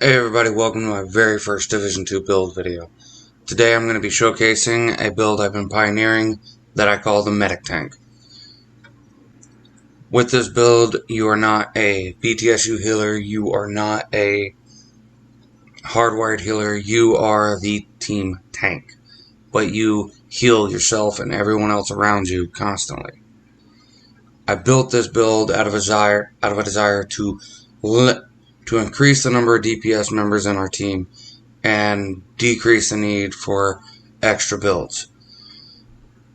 Hey everybody, welcome to my very first Division 2 build video. Today I'm going to be showcasing a build I've been pioneering that I call the Medic Tank. With this build, you are not a BTSU healer, you are not a hardwired healer, you are the team tank. But you heal yourself and everyone else around you constantly. I built this build out of a desire to increase the number of DPS members in our team and decrease the need for extra builds.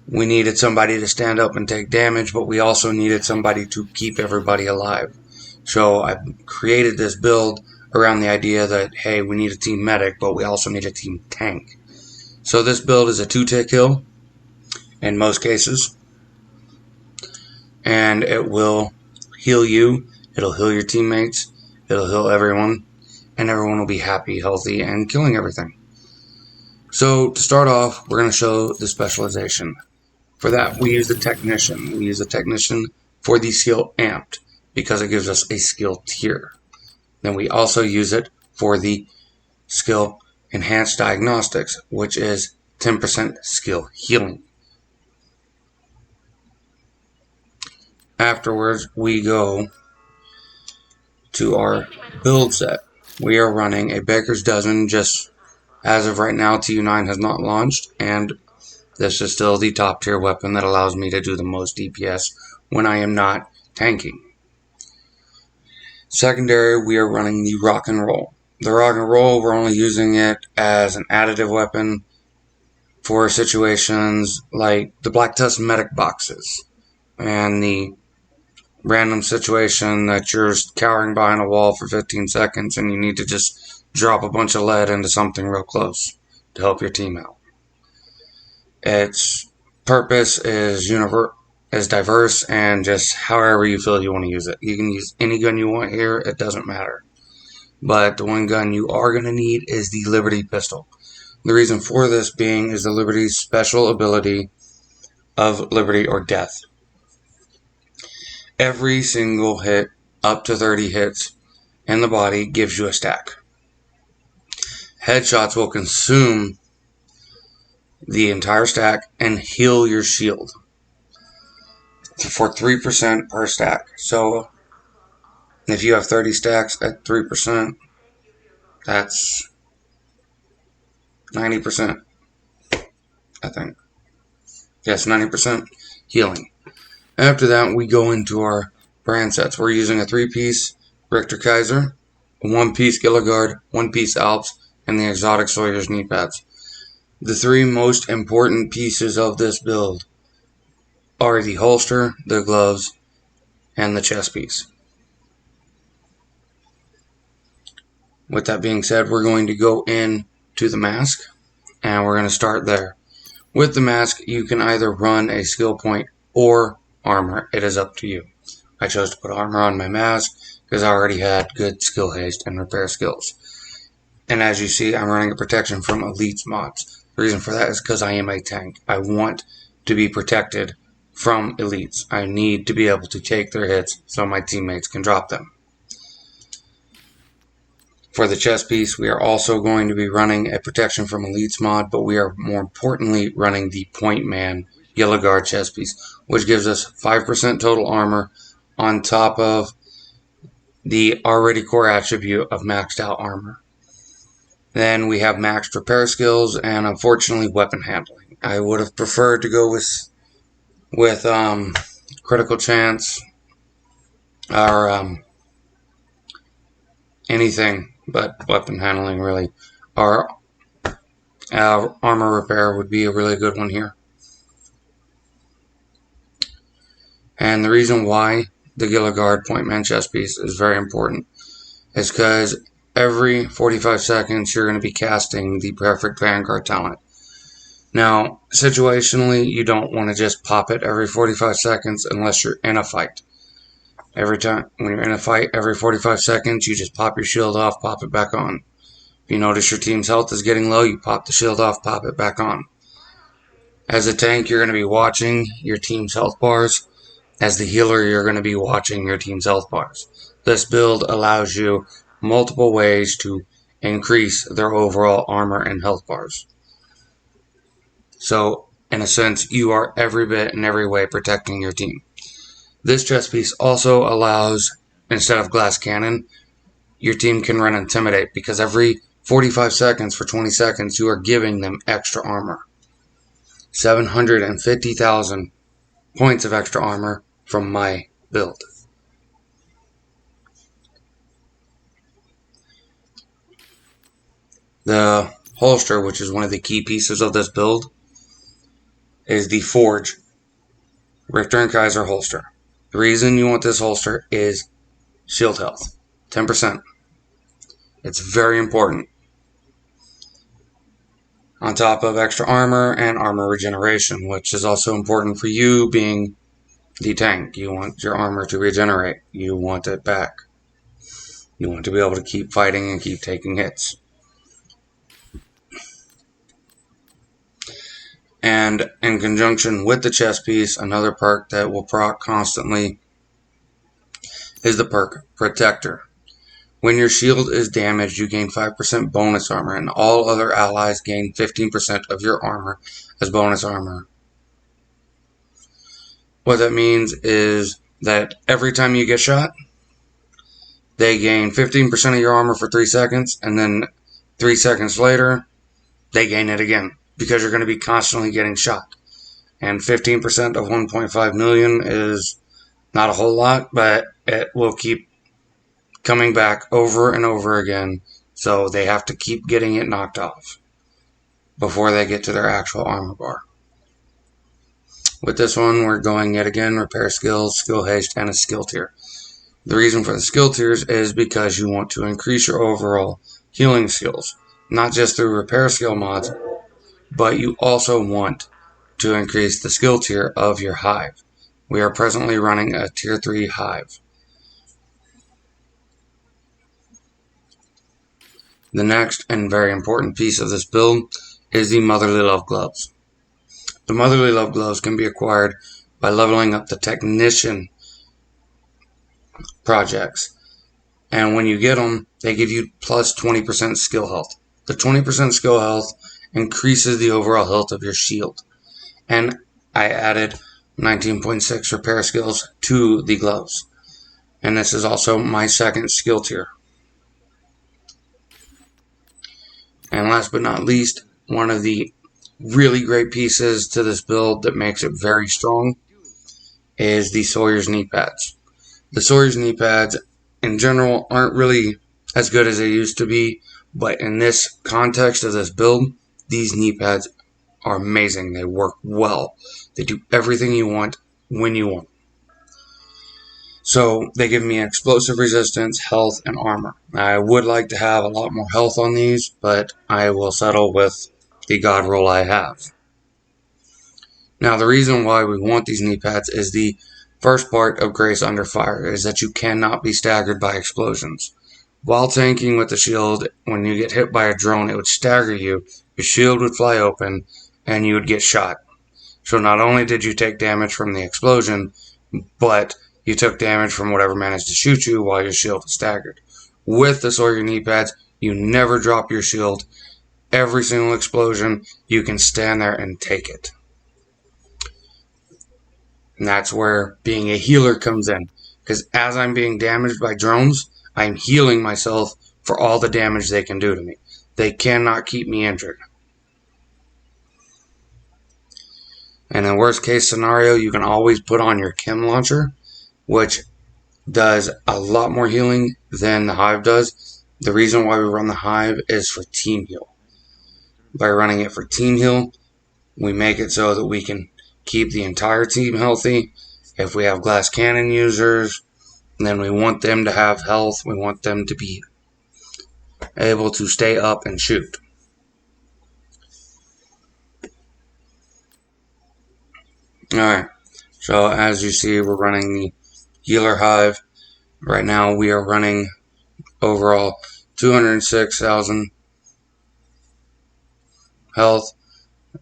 We needed somebody to stand up and take damage, but we also needed somebody to keep everybody alive. So I created this build around the idea that, hey, we need a team medic, but we also need a team tank. So this build is a 2-tick heal in most cases, and it will heal you, it'll heal your teammates, it'll heal everyone, and everyone will be happy, healthy, and killing everything. So to start off, we're going to show the specialization. For that, we use the Technician. We use the Technician for the skill Amped because it gives us a skill tier. Then we also use it for the skill Enhanced Diagnostics, which is 10% skill healing. Afterwards, we go to our build set. We are running a Baker's Dozen. Just as of right now, TU9 has not launched, and this is still the top tier weapon that allows me to do the most DPS when I am not tanking. Secondary, we are running the Rock and Roll. The Rock and Roll, we're only using it as an additive weapon for situations like the Black Tusk medic boxes and the random situation that you're cowering behind a wall for 15 seconds and you need to just drop a bunch of lead into something real close to help your team out. Its purpose is diverse and just however you feel you want to use it. You can use any gun you want here, it doesn't matter. But the one gun you are going to need is the Liberty pistol. The reason for this being is the Liberty's special ability of Liberty or Death. Every single hit, up to 30 hits in the body, gives you a stack. Headshots will consume the entire stack and heal your shield for 3% per stack. So if you have 30 stacks at 3%, that's 90%, I think. Yes, 90% healing. After that, we go into our brand sets. We're using a 3-piece Richter Kaiser, a 1-piece Gilligard, 1-piece Alps, and the exotic Sawyer's knee pads. The 3 most important pieces of this build are the holster, the gloves, and the chest piece. With that being said, we're going to go into the mask, and we're going to start there. With the mask, you can either run a skill point or armor. It is up to you. I chose to put armor on my mask because I already had good skill haste and repair skills. And as you see, I'm running a protection from Elites mods. The reason for that is because I am a tank. I want to be protected from Elites. I need to be able to take their hits so my teammates can drop them. For the chest piece, we are also going to be running a protection from Elites mod, but we are more importantly running the Point Man Gilligard chest piece, which gives us 5% total armor on top of the already core attribute of maxed out armor. Then we have maxed repair skills and unfortunately weapon handling. I would have preferred to go with critical chance or anything but weapon handling really. Our armor repair would be a really good one here. And the reason why the Gilligard Point Man chest piece is very important is because every 45 seconds you're going to be casting the perfect Vanguard talent. Now, situationally, you don't want to just pop it every 45 seconds unless you're in a fight. Every time when you're in a fight, every 45 seconds, you just pop your shield off, pop it back on. If you notice your team's health is getting low, you pop the shield off, pop it back on. As a tank, you're going to be watching your team's health bars. As the healer, you're going to be watching your team's health bars. This build allows you multiple ways to increase their overall armor and health bars. So, in a sense, you are every bit in every way protecting your team. This chest piece also allows, instead of glass cannon, your team can run Intimidate, because every 45 seconds for 20 seconds, you are giving them extra armor. 750,000 points of extra armor from my build. The holster, which is one of the key pieces of this build, is the Forge Richter and Kaiser holster. The reason you want this holster is shield health, 10%. It's very important. On top of extra armor and armor regeneration, which is also important for you being the tank. You want your armor to regenerate. You want it back. You want to be able to keep fighting and keep taking hits. And in conjunction with the chest piece, another perk that will proc constantly is the perk Protector. When your shield is damaged, you gain 5% bonus armor, and all other allies gain 15% of your armor as bonus armor. What that means is that every time you get shot, they gain 15% of your armor for 3 seconds, and then 3 seconds later, they gain it again, because you're going to be constantly getting shot. And 15% of 1.5 million is not a whole lot, but it will keep coming back over and over again, so they have to keep getting it knocked off before they get to their actual armor bar. With this one, we're going yet again, repair skills, skill haste, and a skill tier. The reason for the skill tiers is because you want to increase your overall healing skills, not just through repair skill mods, but you also want to increase the skill tier of your hive. We are presently running a tier 3 hive. The next and very important piece of this build is the Motherly Love Gloves. The Motherly Love Gloves can be acquired by leveling up the Technician projects. And when you get them, they give you plus 20% skill health. The 20% skill health increases the overall health of your shield. And I added 19.6 repair skills to the gloves. And this is also my second skill tier. And last but not least, one of the really great pieces to this build that makes it very strong is the Sawyer's knee pads. The Sawyer's knee pads in general aren't really as good as they used to be, but in this context of this build, these knee pads are amazing. They work well. They do everything you want when you want. So they give me explosive resistance, health, and armor. I would like to have a lot more health on these, but I will settle with the god roll I have. Now, the reason why we want these knee pads is the first part of Grace Under Fire is that you cannot be staggered by explosions. While tanking with the shield, when you get hit by a drone, it would stagger you, your shield would fly open, and you would get shot. So not only did you take damage from the explosion, but you took damage from whatever managed to shoot you while your shield was staggered. With the Sawyer knee pads, you never drop your shield. Every single explosion, you can stand there and take it. And that's where being a healer comes in. Because as I'm being damaged by drones, I'm healing myself for all the damage they can do to me. They cannot keep me injured. And in worst case scenario, you can always put on your chem launcher, which does a lot more healing than the hive does. The reason why we run the hive is for team heal. By running it for team heal, we make it so that we can keep the entire team healthy. If we have glass cannon users, then we want them to have health. We want them to be able to stay up and shoot. Alright, so as you see, we're running the healer hive. Right now we are running overall 206,000 health.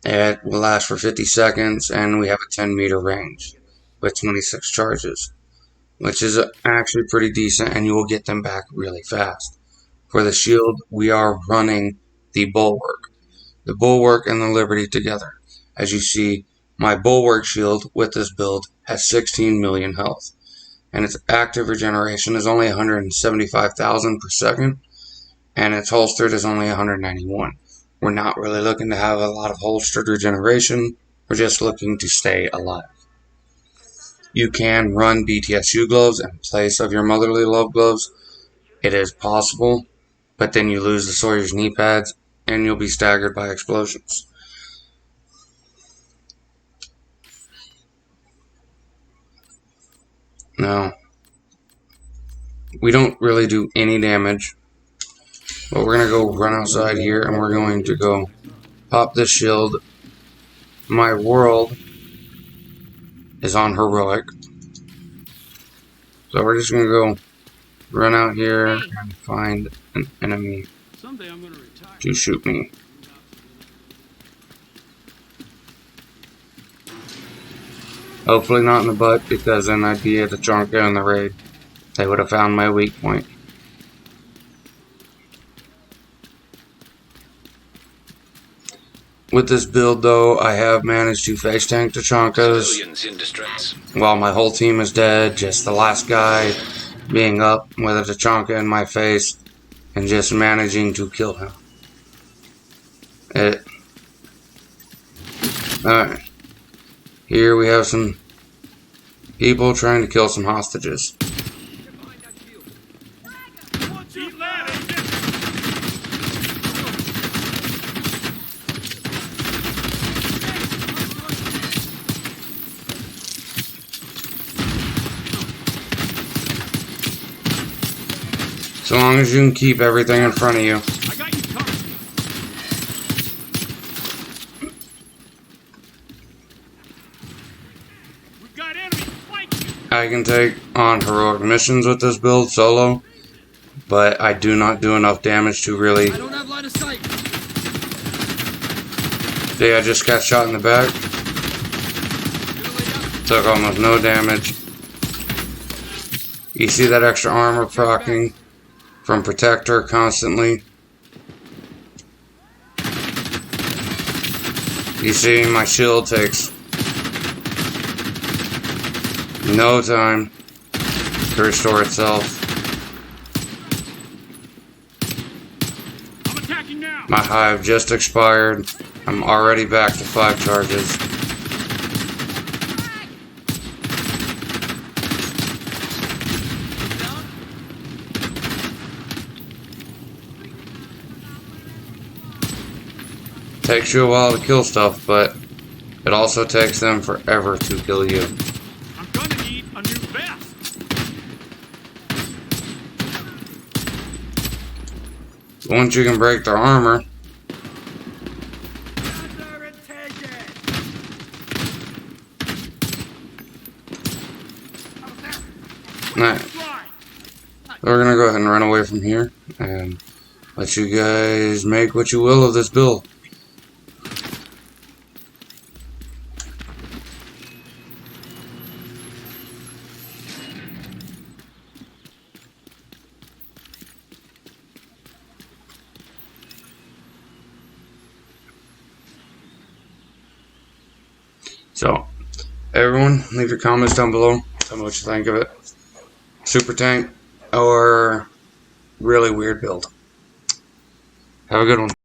It will last for 50 seconds, and we have a 10-meter range with 26 charges, which is actually pretty decent, and you will get them back really fast. For the shield, we are running the Bulwark. The Bulwark and the Liberty together. As you see, my Bulwark shield with this build has 16 million health, and its active regeneration is only 175,000 per second, and its holstered is only 191. We're not really looking to have a lot of holstered regeneration, we're just looking to stay alive. You can run BTSU gloves in place of your Motherly Love gloves. It is possible, but then you lose the Sawyer's knee pads, and you'll be staggered by explosions. Now, we don't really do any damage, but we're going to go run outside here, and we're going to go pop this shield. My world is on heroic, so we're just going to go run out here and find an enemy to shoot me. Hopefully not in the butt, because then I'd be at the Chonka in the raid. They would have found my weak point. With this build though, I have managed to face tank the Chonkas while my whole team is dead, just the last guy being up with a Tachanka in my face and just managing to kill him. Alright. Here we have some people trying to kill some hostages. So long as you can keep everything in front of you. I can take on heroic missions with this build solo, but I do not do enough damage to really. I don't have line of sight. See, I just got shot in the back. Took almost no damage. You see that extra armor proccing from Protector constantly. You see, my shield takes no time to restore itself. I'm attacking now. My hive just expired. I'm already back to 5 charges. Takes you a while to kill stuff, but it also takes them forever to kill you. I'm gonna need a new vest. Once you can break their armor, alright. We're gonna go ahead and run away from here and let you guys make what you will of this build. So, everyone, leave your comments down below. Tell me what you think of it. Super tank or really weird build. Have a good one.